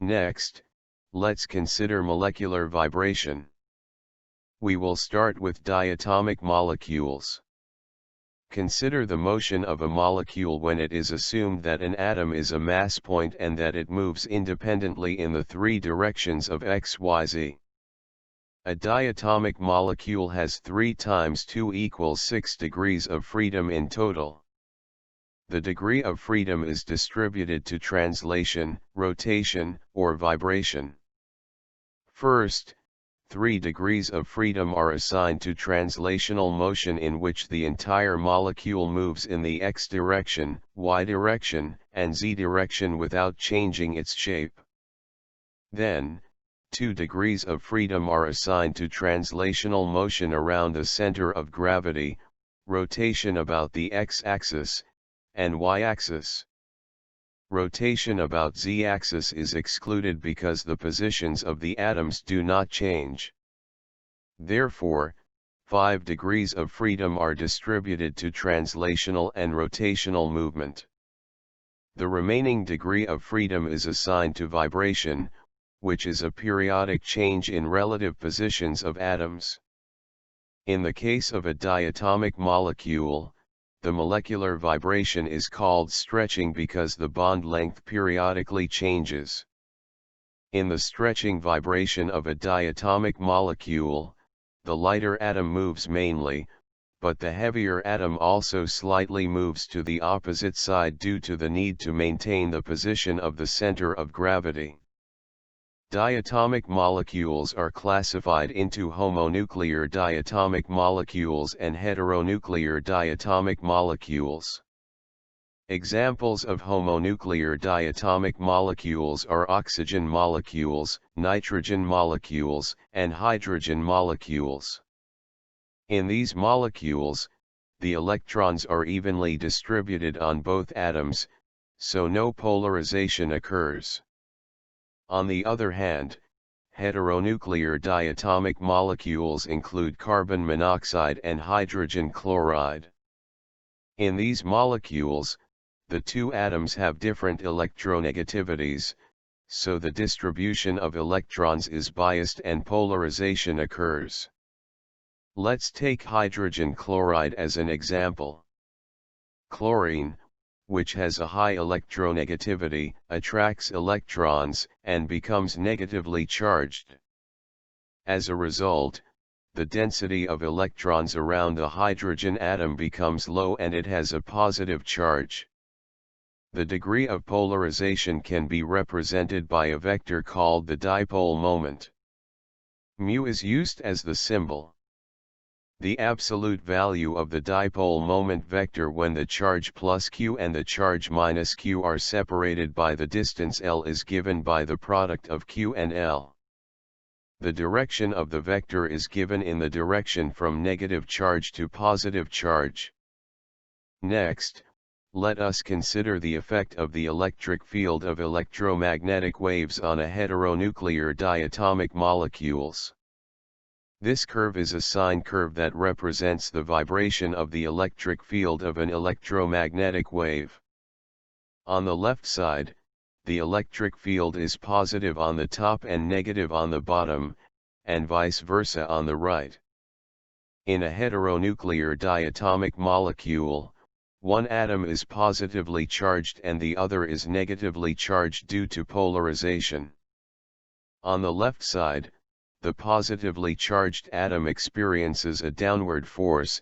Next, let's consider molecular vibration. We will start with diatomic molecules. Consider the motion of a molecule when it is assumed that an atom is a mass point and that it moves independently in the three directions of x, y, z. A diatomic molecule has 3 times 2 equals 6 degrees of freedom in total. The degree of freedom is distributed to translation, rotation, or vibration. First, 3 degrees of freedom are assigned to translational motion, in which the entire molecule moves in the x direction, y direction, and z direction without changing its shape. Then, 2 degrees of freedom are assigned to translational motion around the center of gravity, rotation about the x-axis, and y-axis. Rotation about z-axis is excluded because the positions of the atoms do not change. Therefore, 5 degrees of freedom are distributed to translational and rotational movement. The remaining degree of freedom is assigned to vibration, which is a periodic change in relative positions of atoms. In the case of a diatomic molecule, the molecular vibration is called stretching because the bond length periodically changes. In the stretching vibration of a diatomic molecule, the lighter atom moves mainly, but the heavier atom also slightly moves to the opposite side due to the need to maintain the position of the center of gravity. Diatomic molecules are classified into homonuclear diatomic molecules and heteronuclear diatomic molecules. Examples of homonuclear diatomic molecules are oxygen molecules, nitrogen molecules, and hydrogen molecules. In these molecules, the electrons are evenly distributed on both atoms, so no polarization occurs. On the other hand, heteronuclear diatomic molecules include carbon monoxide and hydrogen chloride. In these molecules, the two atoms have different electronegativities, so the distribution of electrons is biased and polarization occurs. Let's take hydrogen chloride as an example. Chlorine, which has a high electronegativity, attracts electrons, and becomes negatively charged. As a result, the density of electrons around the hydrogen atom becomes low and it has a positive charge. The degree of polarization can be represented by a vector called the dipole moment. Mu is used as the symbol. The absolute value of the dipole moment vector when the charge plus q and the charge minus q are separated by the distance L is given by the product of q and L. The direction of the vector is given in the direction from negative charge to positive charge. Next, let us consider the effect of the electric field of electromagnetic waves on a heteronuclear diatomic molecules. This curve is a sine curve that represents the vibration of the electric field of an electromagnetic wave. On the left side, the electric field is positive on the top and negative on the bottom, and vice versa on the right. In a heteronuclear diatomic molecule, one atom is positively charged and the other is negatively charged due to polarization. On the left side, the positively charged atom experiences a downward force,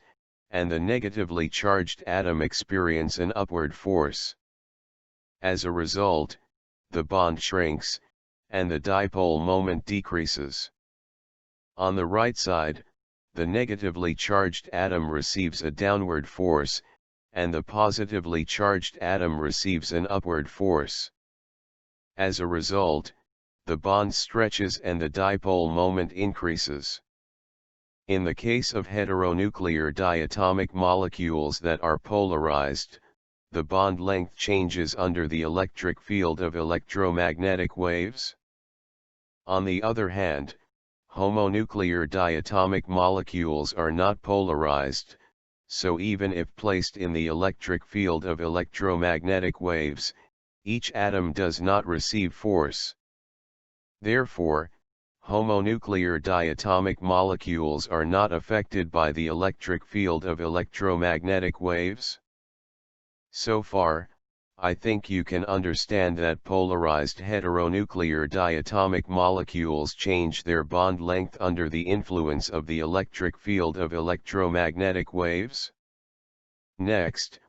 and the negatively charged atom experiences an upward force. As a result, the bond shrinks, and the dipole moment decreases. On the right side, the negatively charged atom receives a downward force, and the positively charged atom receives an upward force. As a result, the bond stretches and the dipole moment increases. In the case of heteronuclear diatomic molecules that are polarized, the bond length changes under the electric field of electromagnetic waves. On the other hand, homonuclear diatomic molecules are not polarized, so even if placed in the electric field of electromagnetic waves, each atom does not receive force. Therefore, homonuclear diatomic molecules are not affected by the electric field of electromagnetic waves. So far, I think you can understand that polarized heteronuclear diatomic molecules change their bond length under the influence of the electric field of electromagnetic waves. Next,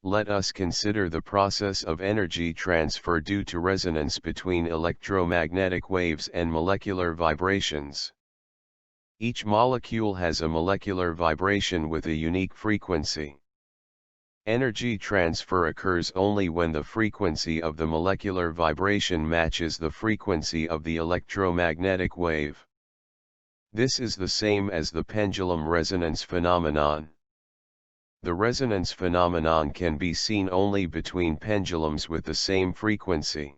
let us consider the process of energy transfer due to resonance between electromagnetic waves and molecular vibrations. Each molecule has a molecular vibration with a unique frequency. Energy transfer occurs only when the frequency of the molecular vibration matches the frequency of the electromagnetic wave. This is the same as the pendulum resonance phenomenon. The resonance phenomenon can be seen only between pendulums with the same frequency.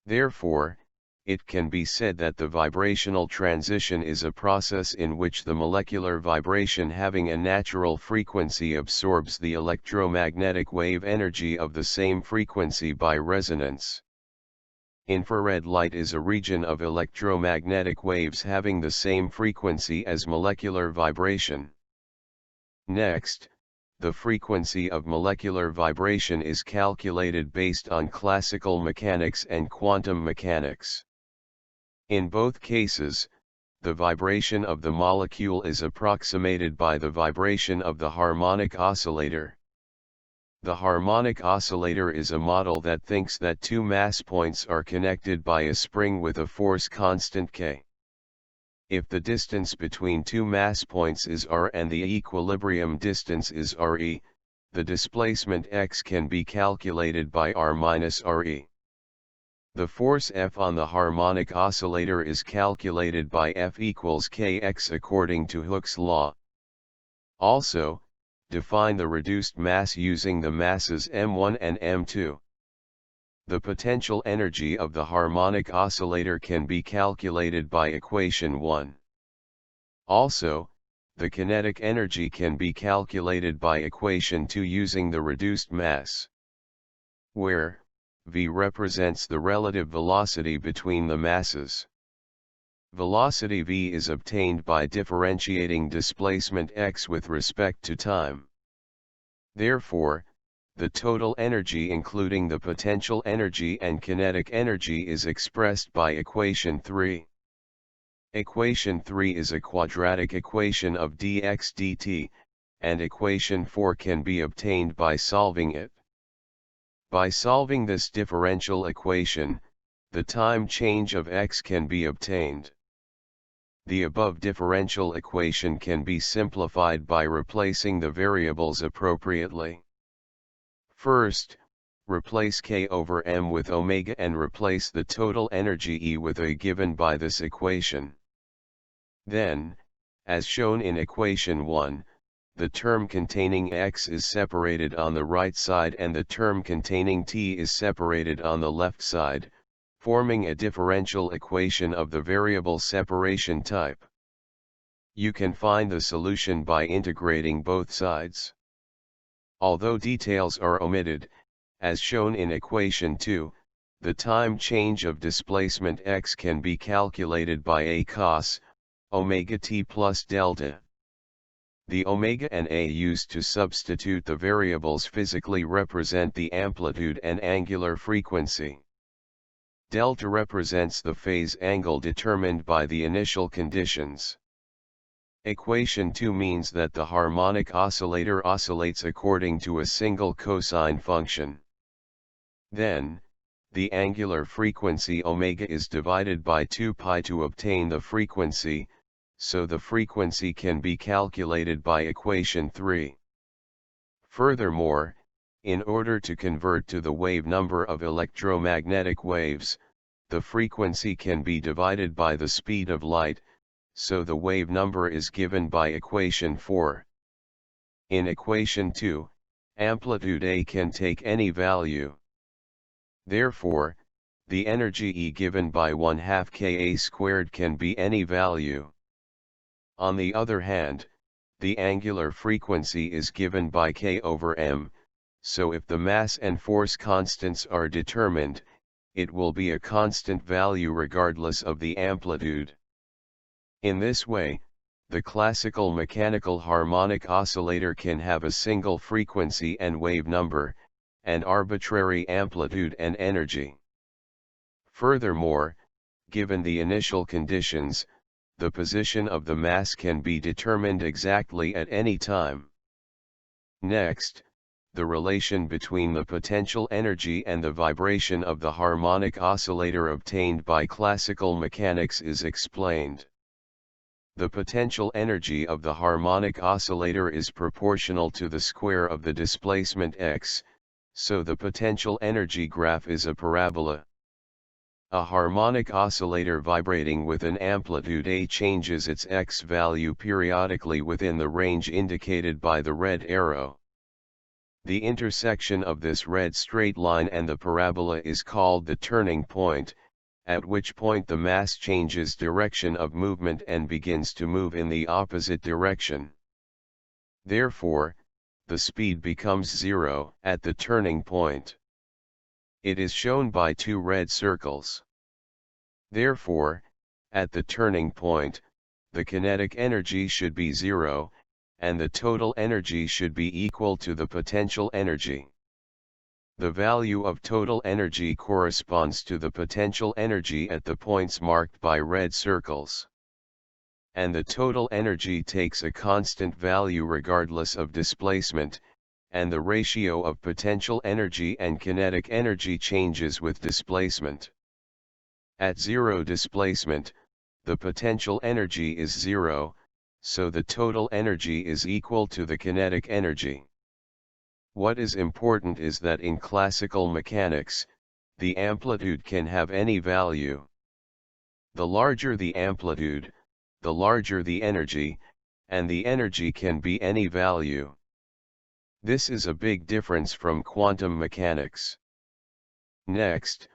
Therefore, it can be said that the vibrational transition is a process in which the molecular vibration having a natural frequency absorbs the electromagnetic wave energy of the same frequency by resonance. Infrared light is a region of electromagnetic waves having the same frequency as molecular vibration. Next, the frequency of molecular vibration is calculated based on classical mechanics and quantum mechanics. In both cases, the vibration of the molecule is approximated by the vibration of the harmonic oscillator. The harmonic oscillator is a model that thinks that two mass points are connected by a spring with a force constant k. If the distance between two mass points is r and the equilibrium distance is re, the displacement x can be calculated by r minus re. The force F on the harmonic oscillator is calculated by F equals kx according to Hooke's law. Also, define the reduced mass using the masses m1 and m2. The potential energy of the harmonic oscillator can be calculated by equation 1. Also, the kinetic energy can be calculated by equation 2 using the reduced mass, where v represents the relative velocity between the masses. Velocity v is obtained by differentiating displacement x with respect to time. Therefore, the total energy including the potential energy and kinetic energy is expressed by equation 3. Equation 3 is a quadratic equation of dx dt, and equation 4 can be obtained by solving it. By solving this differential equation, the time change of x can be obtained. The above differential equation can be simplified by replacing the variables appropriately. First, replace k over m with omega and replace the total energy E with A given by this equation. Then, as shown in equation 1, the term containing x is separated on the right side and the term containing t is separated on the left side, forming a differential equation of the variable separation type. You can find the solution by integrating both sides. Although details are omitted, as shown in equation 2, the time change of displacement x can be calculated by A cos omega t plus delta. The omega and A used to substitute the variables physically represent the amplitude and angular frequency. Delta represents the phase angle determined by the initial conditions. Equation 2 means that the harmonic oscillator oscillates according to a single cosine function. Then, the angular frequency omega is divided by 2 pi to obtain the frequency, so the frequency can be calculated by equation 3. Furthermore, in order to convert to the wave number of electromagnetic waves, the frequency can be divided by the speed of light, so the wave number is given by equation 4. In equation 2, amplitude A can take any value. Therefore, the energy E given by 1/2 Ka squared can be any value. On the other hand, the angular frequency is given by k over m, so if the mass and force constants are determined, it will be a constant value regardless of the amplitude. In this way, the classical mechanical harmonic oscillator can have a single frequency and wave number, and arbitrary amplitude and energy. Furthermore, given the initial conditions, the position of the mass can be determined exactly at any time. Next, the relation between the potential energy and the vibration of the harmonic oscillator obtained by classical mechanics is explained. The potential energy of the harmonic oscillator is proportional to the square of the displacement x, so the potential energy graph is a parabola. A harmonic oscillator vibrating with an amplitude A changes its x value periodically within the range indicated by the red arrow. The intersection of this red straight line and the parabola is called the turning point, at which point the mass changes direction of movement and begins to move in the opposite direction. Therefore, the speed becomes zero at the turning point. It is shown by two red circles. Therefore, at the turning point, the kinetic energy should be zero, and the total energy should be equal to the potential energy. The value of total energy corresponds to the potential energy at the points marked by red circles. And the total energy takes a constant value regardless of displacement, and the ratio of potential energy and kinetic energy changes with displacement. At zero displacement, the potential energy is zero, so the total energy is equal to the kinetic energy. What is important is that in classical mechanics, the amplitude can have any value. The larger the amplitude, the larger the energy, and the energy can be any value. This is a big difference from quantum mechanics. Next,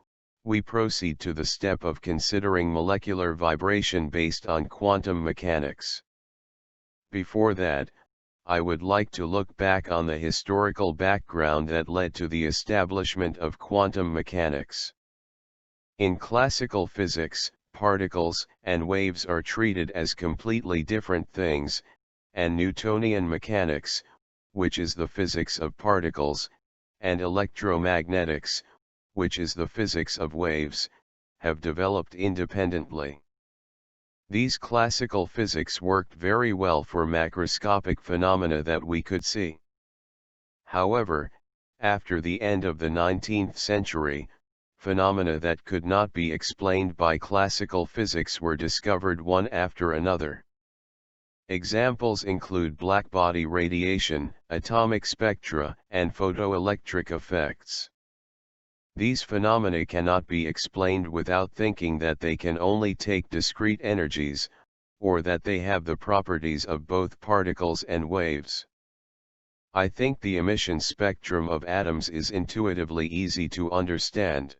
we proceed to the step of considering molecular vibration based on quantum mechanics. Before that, I would like to look back on the historical background that led to the establishment of quantum mechanics. In classical physics, particles and waves are treated as completely different things, and Newtonian mechanics, which is the physics of particles, and electromagnetics, which is the physics of waves, have developed independently. These classical physics worked very well for macroscopic phenomena that we could see. However, after the end of the 19th century, phenomena that could not be explained by classical physics were discovered one after another. Examples include blackbody radiation, atomic spectra, and photoelectric effects. These phenomena cannot be explained without thinking that they can only take discrete energies, or that they have the properties of both particles and waves. I think the emission spectrum of atoms is intuitively easy to understand.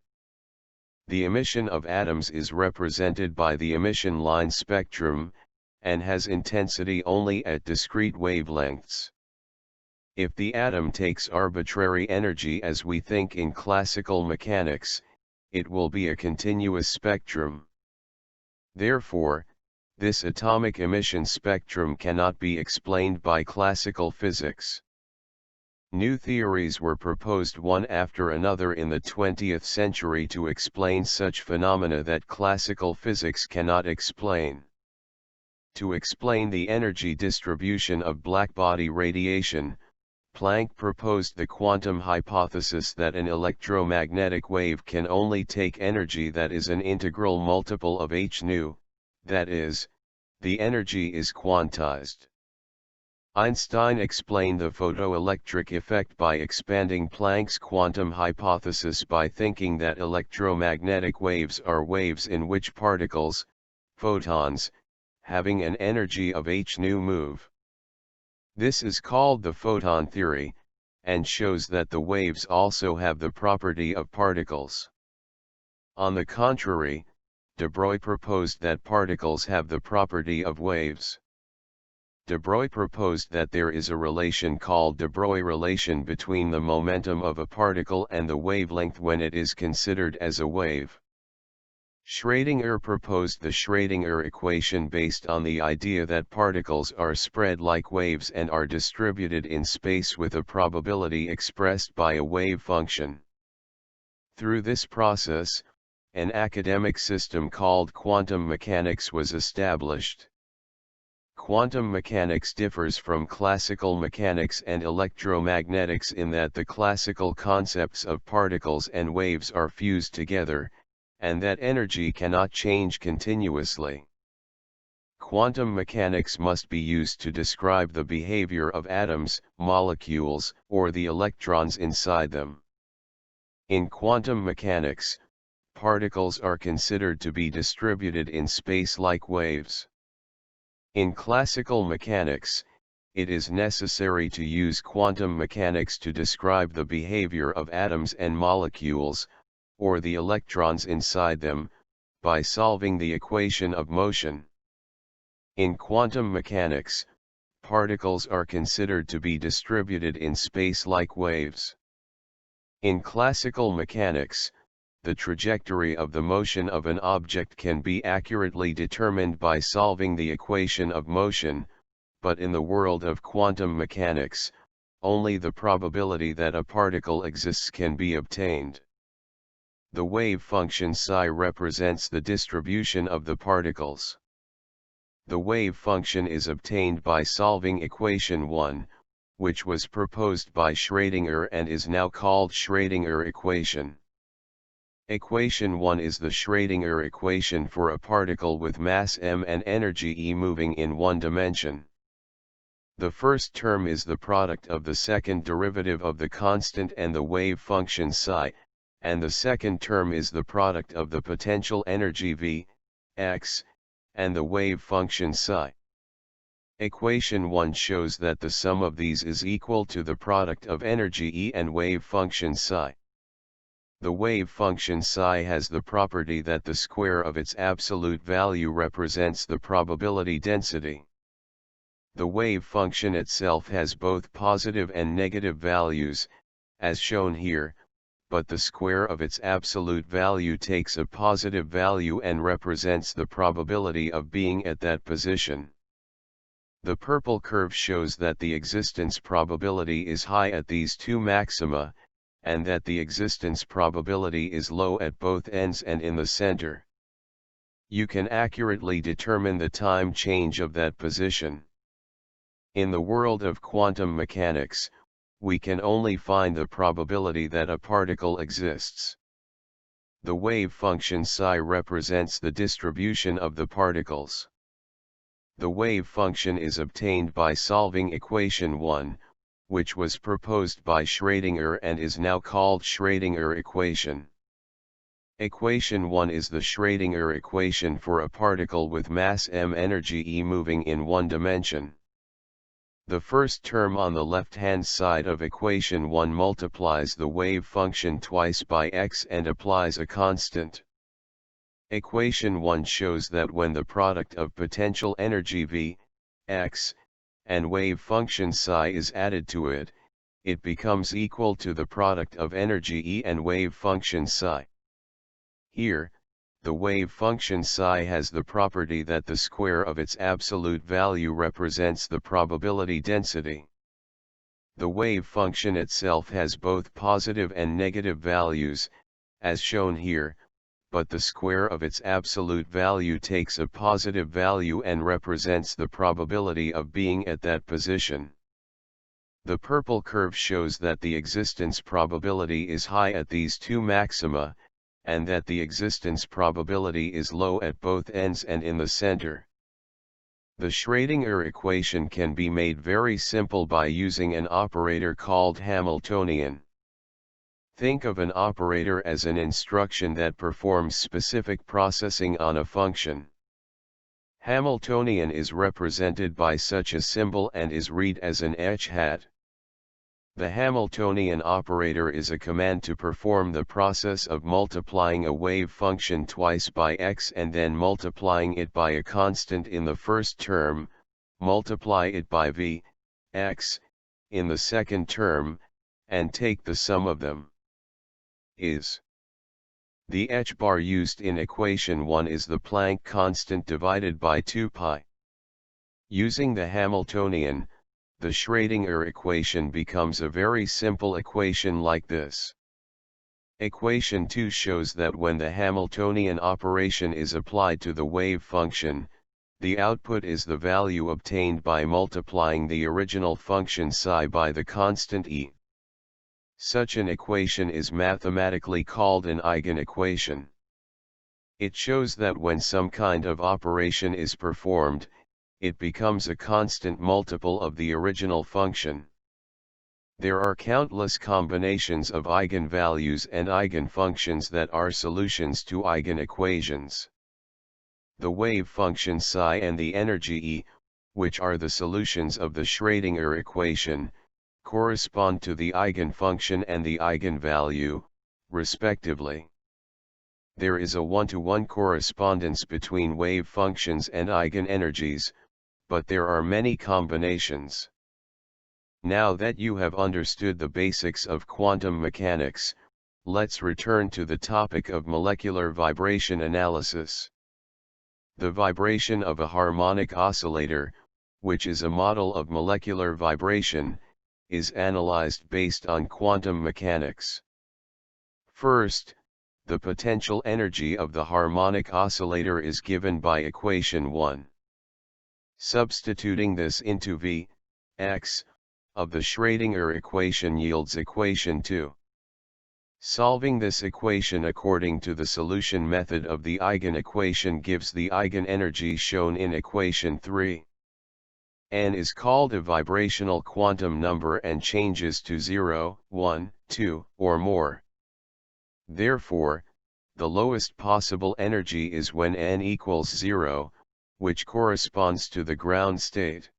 The emission of atoms is represented by the emission line spectrum, and has intensity only at discrete wavelengths. If the atom takes arbitrary energy as we think in classical mechanics, it will be a continuous spectrum. Therefore, this atomic emission spectrum cannot be explained by classical physics. New theories were proposed one after another in the 20th century to explain such phenomena that classical physics cannot explain. To explain the energy distribution of blackbody radiation, Planck proposed the quantum hypothesis that an electromagnetic wave can only take energy that is an integral multiple of h nu, that is, the energy is quantized. Einstein explained the photoelectric effect by expanding Planck's quantum hypothesis by thinking that electromagnetic waves are waves in which particles, photons, having an energy of h nu move. This is called the photon theory, and shows that the waves also have the property of particles. On the contrary, de Broglie proposed that particles have the property of waves. De Broglie proposed that there is a relation called de Broglie relation between the momentum of a particle and the wavelength when it is considered as a wave. Schrödinger proposed the Schrödinger equation based on the idea that particles are spread like waves and are distributed in space with a probability expressed by a wave function. Through this process, an academic system called quantum mechanics was established. Quantum mechanics differs from classical mechanics and electromagnetics in that the classical concepts of particles and waves are fused together, and that energy cannot change continuously. Quantum mechanics must be used to describe the behavior of atoms, molecules, or the electrons inside them. In quantum mechanics, particles are considered to be distributed in space like waves. In classical mechanics, it is necessary to use quantum mechanics to describe the behavior of atoms and molecules, or the electrons inside them, by solving the equation of motion. In quantum mechanics, particles are considered to be distributed in space like waves. In classical mechanics, the trajectory of the motion of an object can be accurately determined by solving the equation of motion, but in the world of quantum mechanics, only the probability that a particle exists can be obtained. The wave function psi represents the distribution of the particles. The wave function is obtained by solving equation 1, which was proposed by Schrödinger and is now called Schrödinger equation. Equation 1 is the Schrödinger equation for a particle with mass m and energy E moving in one dimension. The first term is the product of the second derivative of the constant and the wave function psi, and the second term is the product of the potential energy V, x, and the wave function psi. Equation 1 shows that the sum of these is equal to the product of energy E and wave function psi. The wave function psi has the property that the square of its absolute value represents the probability density. The wave function itself has both positive and negative values, as shown here, but the square of its absolute value takes a positive value and represents the probability of being at that position. The purple curve shows that the existence probability is high at these two maxima, and that the existence probability is low at both ends and in the center. You can accurately determine the time change of that position. In the world of quantum mechanics, we can only find the probability that a particle exists. The wave function psi represents the distribution of the particles. The wave function is obtained by solving equation 1, which was proposed by Schrödinger and is now called Schrödinger equation. Equation 1 is the Schrödinger equation for a particle with mass m energy E moving in one dimension. The first term on the left-hand side of equation 1 multiplies the wave function twice by x and applies a constant. Equation 1 shows that when the product of potential energy V, x, and wave function psi is added to it, it becomes equal to the product of energy E and wave function psi. Here, the wave function psi has the property that the square of its absolute value represents the probability density. The wave function itself has both positive and negative values, as shown here, but the square of its absolute value takes a positive value and represents the probability of being at that position. The purple curve shows that the existence probability is high at these two maxima, and that the existence probability is low at both ends and in the center. The Schrödinger equation can be made very simple by using an operator called Hamiltonian. Think of an operator as an instruction that performs specific processing on a function. Hamiltonian is represented by such a symbol and is read as an h hat. The Hamiltonian operator is a command to perform the process of multiplying a wave function twice by x and then multiplying it by a constant in the first term, multiply it by v, x, in the second term, and take the sum of them. Is. The h bar used in equation 1 is the Planck constant divided by 2 pi. Using the Hamiltonian, the Schrödinger equation becomes a very simple equation like this. Equation 2 shows that when the Hamiltonian operation is applied to the wave function, the output is the value obtained by multiplying the original function psi by the constant e. Such an equation is mathematically called an eigenequation. It shows that when some kind of operation is performed, it becomes a constant multiple of the original function. There are countless combinations of eigenvalues and eigenfunctions that are solutions to eigenequations. The wave function psi and the energy E, which are the solutions of the Schrödinger equation, correspond to the eigenfunction and the eigenvalue, respectively. There is a one-to-one correspondence between wave functions and eigenenergies, but there are many combinations. Now that you have understood the basics of quantum mechanics, let's return to the topic of molecular vibration analysis. The vibration of a harmonic oscillator, which is a model of molecular vibration, is analyzed based on quantum mechanics. First, the potential energy of the harmonic oscillator is given by equation 1. Substituting this into V, x, of the Schrödinger equation yields equation 2. Solving this equation according to the solution method of the eigenequation gives the eigenenergy shown in equation 3. N is called a vibrational quantum number and changes to 0, 1, 2, or more. Therefore, the lowest possible energy is when N equals 0, which corresponds to the ground state.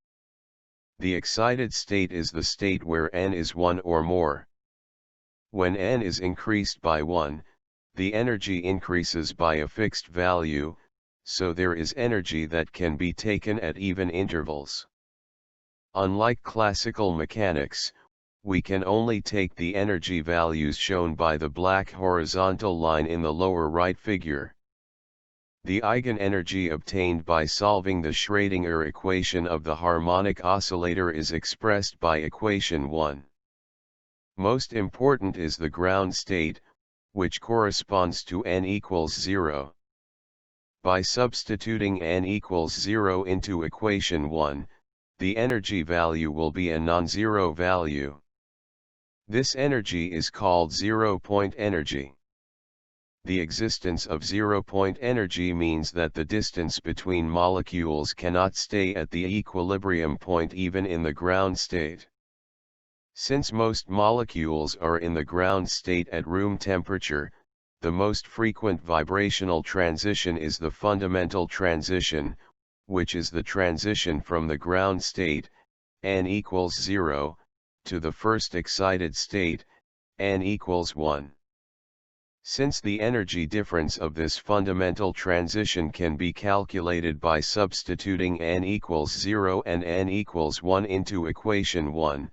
The excited state is the state where N is 1 or more. When N is increased by 1, the energy increases by a fixed value, so there is energy that can be taken at even intervals. Unlike classical mechanics, we can only take the energy values shown by the black horizontal line in the lower right figure. The eigenenergy obtained by solving the Schrödinger equation of the harmonic oscillator is expressed by equation 1. Most important is the ground state, which corresponds to N equals 0. By substituting N equals 0 into equation 1, the energy value will be a non-zero value. This energy is called zero-point energy. The existence of zero-point energy means that the distance between molecules cannot stay at the equilibrium point even in the ground state. Since most molecules are in the ground state at room temperature, the most frequent vibrational transition is the fundamental transition, which is the transition from the ground state, N equals 0, to the first excited state, N equals 1. Since the energy difference of this fundamental transition can be calculated by substituting N equals 0 and N equals 1 into equation 1,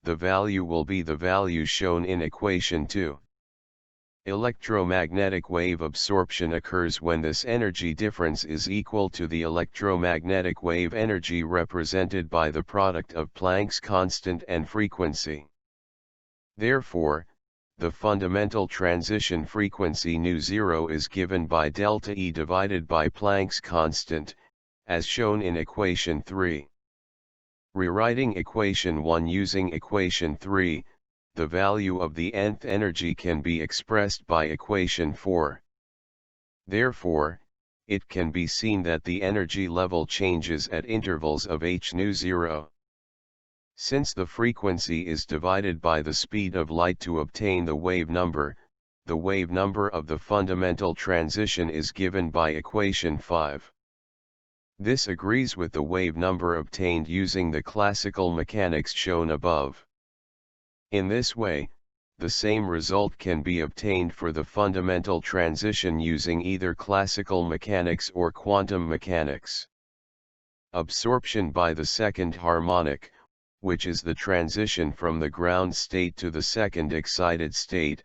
the value will be the value shown in equation 2. Electromagnetic wave absorption occurs when this energy difference is equal to the electromagnetic wave energy represented by the product of Planck's constant and frequency. Therefore, the fundamental transition frequency nu0 is given by delta E divided by Planck's constant, as shown in equation 3. Rewriting equation 1 using equation 3, the value of the nth energy can be expressed by equation 4. Therefore, it can be seen that the energy level changes at intervals of h nu0. Since the frequency is divided by the speed of light to obtain the wave number of the fundamental transition is given by equation 5. This agrees with the wave number obtained using the classical mechanics shown above. In this way, the same result can be obtained for the fundamental transition using either classical mechanics or quantum mechanics. absorption by the second harmonic, which is the transition from the ground state to the second excited state,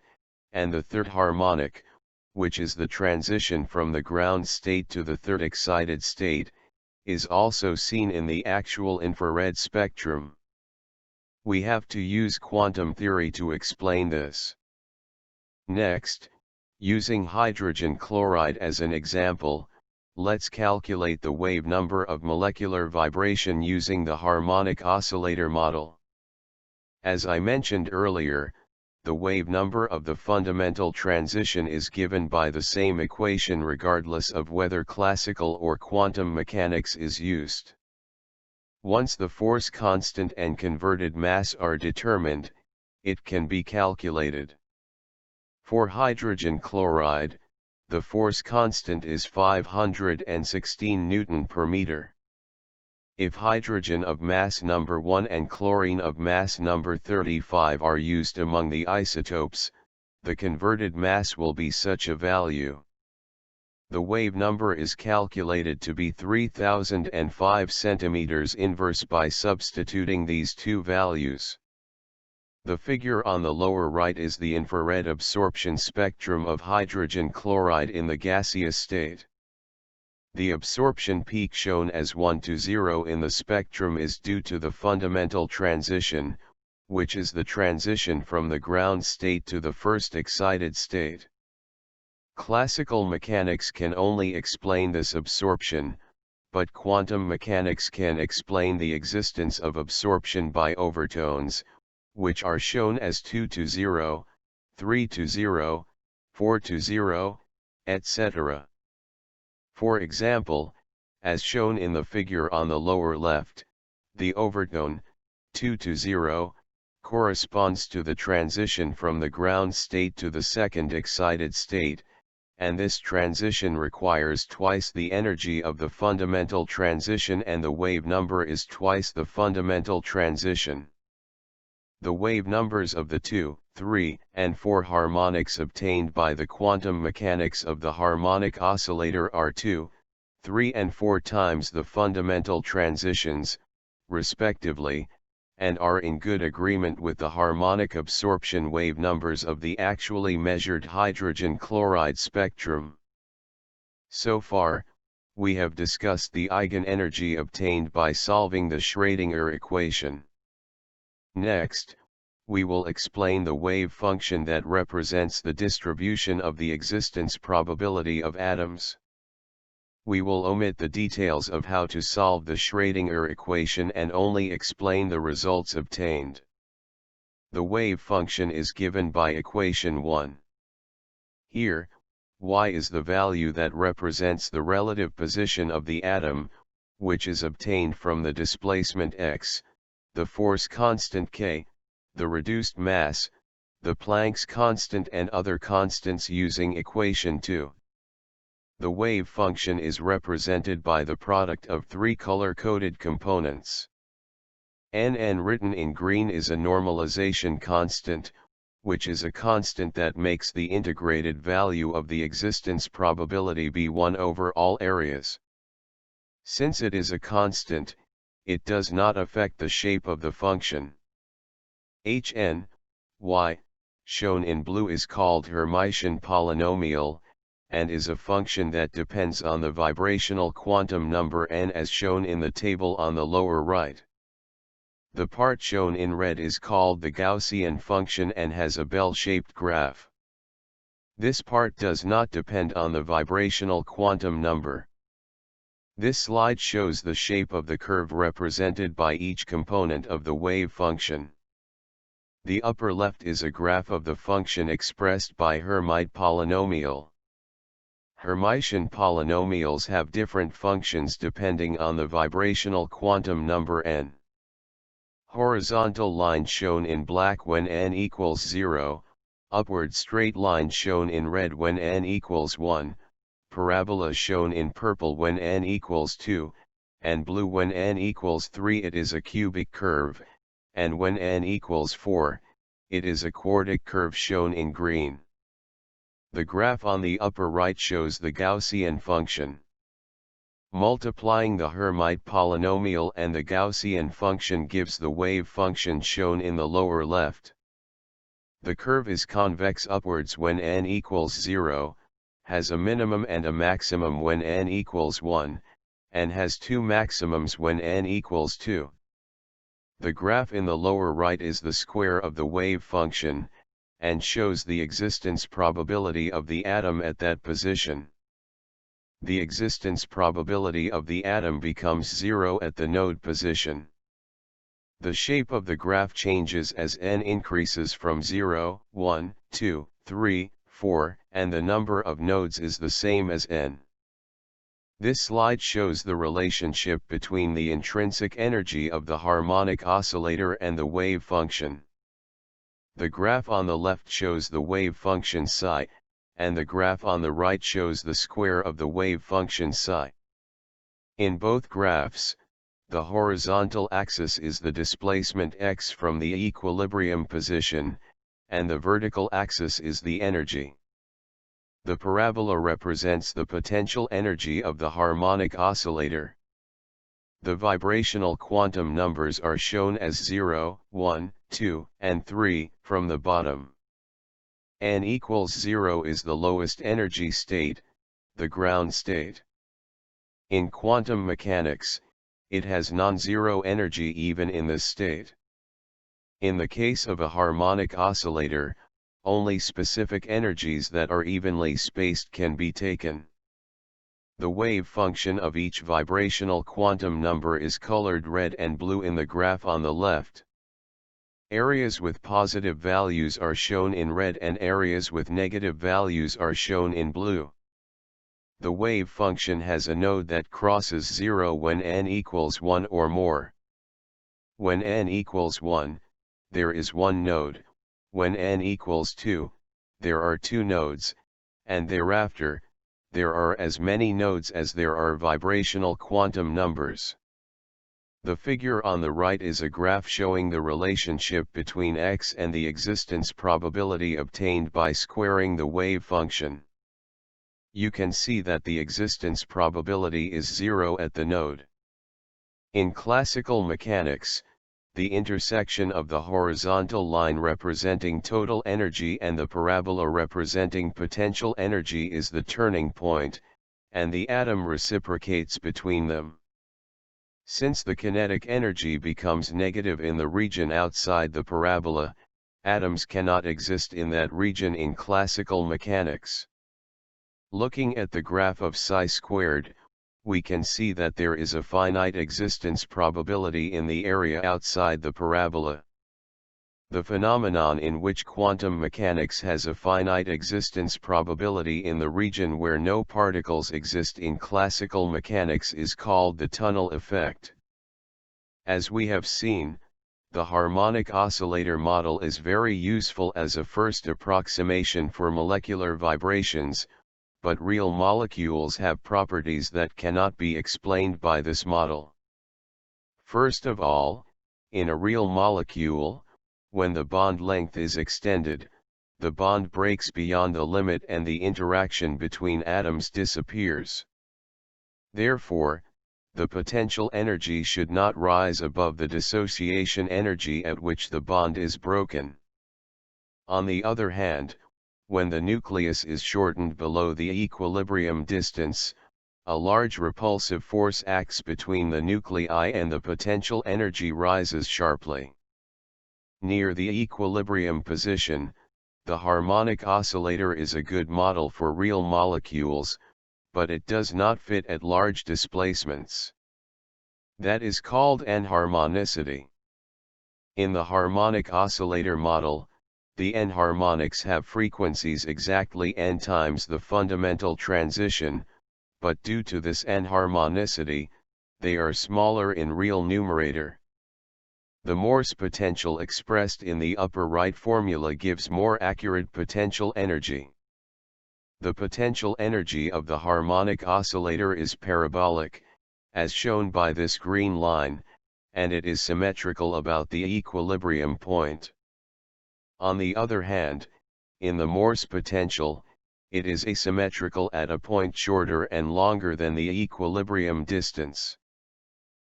and the third harmonic, which is the transition from the ground state to the third excited state, is also seen in the actual infrared spectrum. We have to use quantum theory to explain this. Next, using hydrogen chloride as an example, let's calculate the wave number of molecular vibration using the harmonic oscillator model. As I mentioned earlier, the wave number of the fundamental transition is given by the same equation regardless of whether classical or quantum mechanics is used. Once the force constant and converted mass are determined, it can be calculated. For hydrogen chloride, the force constant is 516 Newton per meter. If hydrogen of mass number 1 and chlorine of mass number 35 are used among the isotopes, the converted mass will be such a value. The wave number is calculated to be 3005 cm inverse by substituting these two values. The figure on the lower right is the infrared absorption spectrum of hydrogen chloride in the gaseous state. The absorption peak shown as 1 to 0 in the spectrum is due to the fundamental transition, which is the transition from the ground state to the first excited state. Classical mechanics can only explain this absorption, but quantum mechanics can explain the existence of absorption by overtones, which are shown as 2 to 0, 3 to 0, 4 to 0, etc. For example, as shown in the figure on the lower left, the overtone, 2 to 0, corresponds to the transition from the ground state to the second excited state, and this transition requires twice the energy of the fundamental transition and the wave number is twice the fundamental transition. The wave numbers of the 2, 3, and 4 harmonics obtained by the quantum mechanics of the harmonic oscillator are 2, 3 and 4 times the fundamental transitions, respectively, and are in good agreement with the harmonic absorption wave numbers of the actually measured hydrogen chloride spectrum. So far, we have discussed the eigenenergy obtained by solving the Schrödinger equation. Next, we will explain the wave function that represents the distribution of the existence probability of atoms. We will omit the details of how to solve the Schrödinger equation and only explain the results obtained. The wave function is given by equation 1. Here, y is the value that represents the relative position of the atom, which is obtained from the displacement x, the force constant k, the reduced mass, the Planck's constant and other constants using equation 2. The wave function is represented by the product of three color-coded components. N written in green is a normalization constant, which is a constant that makes the integrated value of the existence probability be 1 over all areas. Since it is a constant, it does not affect the shape of the function. Hn, y, shown in blue is called Hermitian polynomial, and is a function that depends on the vibrational quantum number n as shown in the table on the lower right. The part shown in red is called the Gaussian function and has a bell-shaped graph. This part does not depend on the vibrational quantum number. This slide shows the shape of the curve represented by each component of the wave function. The upper left is a graph of the function expressed by Hermite polynomial. Hermitian polynomials have different functions depending on the vibrational quantum number n. Horizontal line shown in black when n equals 0, upward straight line shown in red when n equals 1, parabola shown in purple when n equals 2, and blue when n equals 3. It is a cubic curve, and when n equals 4, it is a quartic curve shown in green. The graph on the upper right shows the Gaussian function. Multiplying the Hermite polynomial and the Gaussian function gives the wave function shown in the lower left. The curve is convex upwards when n equals 0, has a minimum and a maximum when n equals 1, and has two maximums when n equals 2. The graph in the lower right is the square of the wave function, and shows the existence probability of the atom at that position. The existence probability of the atom becomes 0 at the node position. The shape of the graph changes as n increases from 0, 1, 2, 3, 4, and the number of nodes is the same as n. This slide shows the relationship between the intrinsic energy of the harmonic oscillator and the wave function. The graph on the left shows the wave function psi, and the graph on the right shows the square of the wave function psi. In both graphs, the horizontal axis is the displacement x from the equilibrium position, and the vertical axis is the energy. The parabola represents the potential energy of the harmonic oscillator. The vibrational quantum numbers are shown as 0, 1, 2, and 3, from the bottom. N equals 0 is the lowest energy state, the ground state. In quantum mechanics, it has non-zero energy even in this state. In the case of a harmonic oscillator, only specific energies that are evenly spaced can be taken. The wave function of each vibrational quantum number is colored red and blue in the graph on the left. Areas with positive values are shown in red and areas with negative values are shown in blue. The wave function has a node that crosses 0 when n equals 1 or more. When n equals 1, there is one node, when n equals 2, there are two nodes, and thereafter, there are as many nodes as there are vibrational quantum numbers. The figure on the right is a graph showing the relationship between x and the existence probability obtained by squaring the wave function. You can see that the existence probability is 0 at the node. In classical mechanics, the intersection of the horizontal line representing total energy and the parabola representing potential energy is the turning point, and the atom reciprocates between them. Since the kinetic energy becomes negative in the region outside the parabola, atoms cannot exist in that region in classical mechanics. Looking at the graph of psi squared, we can see that there is a finite existence probability in the area outside the parabola. The phenomenon in which quantum mechanics has a finite existence probability in the region where no particles exist in classical mechanics is called the tunnel effect. As we have seen, the harmonic oscillator model is very useful as a first approximation for molecular vibrations, but real molecules have properties that cannot be explained by this model. First of all, in a real molecule, when the bond length is extended, the bond breaks beyond the limit and the interaction between atoms disappears. Therefore, the potential energy should not rise above the dissociation energy at which the bond is broken. On the other hand, when the nucleus is shortened below the equilibrium distance, a large repulsive force acts between the nuclei and the potential energy rises sharply. Near the equilibrium position, the harmonic oscillator is a good model for real molecules, but it does not fit at large displacements. That is called anharmonicity. In the harmonic oscillator model, the n-harmonics have frequencies exactly n times the fundamental transition, but due to this n-harmonicity, they are smaller in real numerator. The Morse potential expressed in the upper right formula gives more accurate potential energy. The potential energy of the harmonic oscillator is parabolic, as shown by this green line, and it is symmetrical about the equilibrium point. On the other hand, in the Morse potential, it is asymmetrical at a point shorter and longer than the equilibrium distance.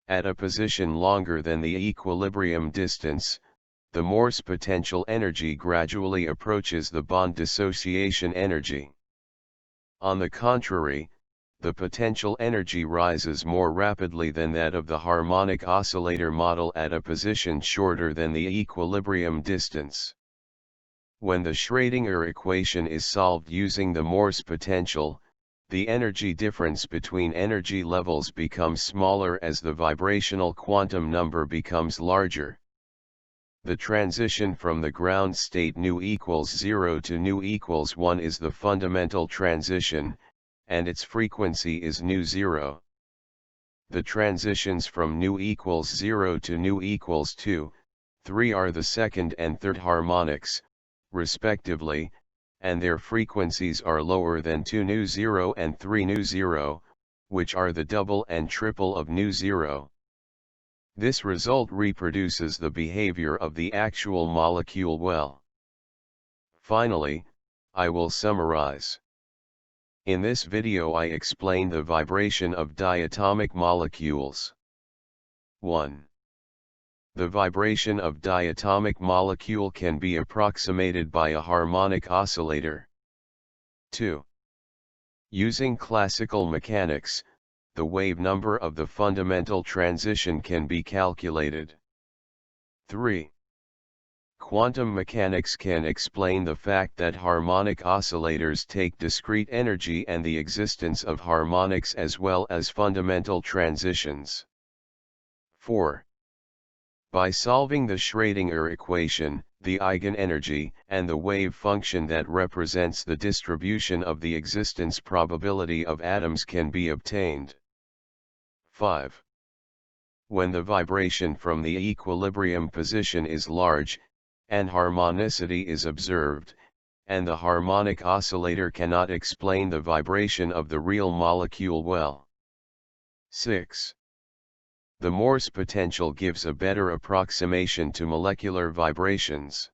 At a position longer than the equilibrium distance, the Morse potential energy gradually approaches the bond dissociation energy. On the contrary, the potential energy rises more rapidly than that of the harmonic oscillator model at a position shorter than the equilibrium distance. When the Schrödinger equation is solved using the Morse potential, the energy difference between energy levels becomes smaller as the vibrational quantum number becomes larger. The transition from the ground state nu equals 0 to nu equals 1 is the fundamental transition, and its frequency is nu 0. The transitions from nu equals 0 to nu equals 2, 3 are the second and third harmonics, respectively, and their frequencies are lower than 2 nu 0 and 3 nu 0, which are the double and triple of nu 0. This result reproduces the behavior of the actual molecule well. Finally, I will summarize. In this video I explain the vibration of diatomic molecules. 1. The vibration of diatomic molecule can be approximated by a harmonic oscillator. 2. Using classical mechanics, the wave number of the fundamental transition can be calculated. 3. Quantum mechanics can explain the fact that harmonic oscillators take discrete energy and the existence of harmonics as well as fundamental transitions. 4. By solving the Schrödinger equation, the eigenenergy and the wave function that represents the distribution of the existence probability of atoms can be obtained. 5. When the vibration from the equilibrium position is large, anharmonicity is observed, and the harmonic oscillator cannot explain the vibration of the real molecule well. 6. The Morse potential gives a better approximation to molecular vibrations.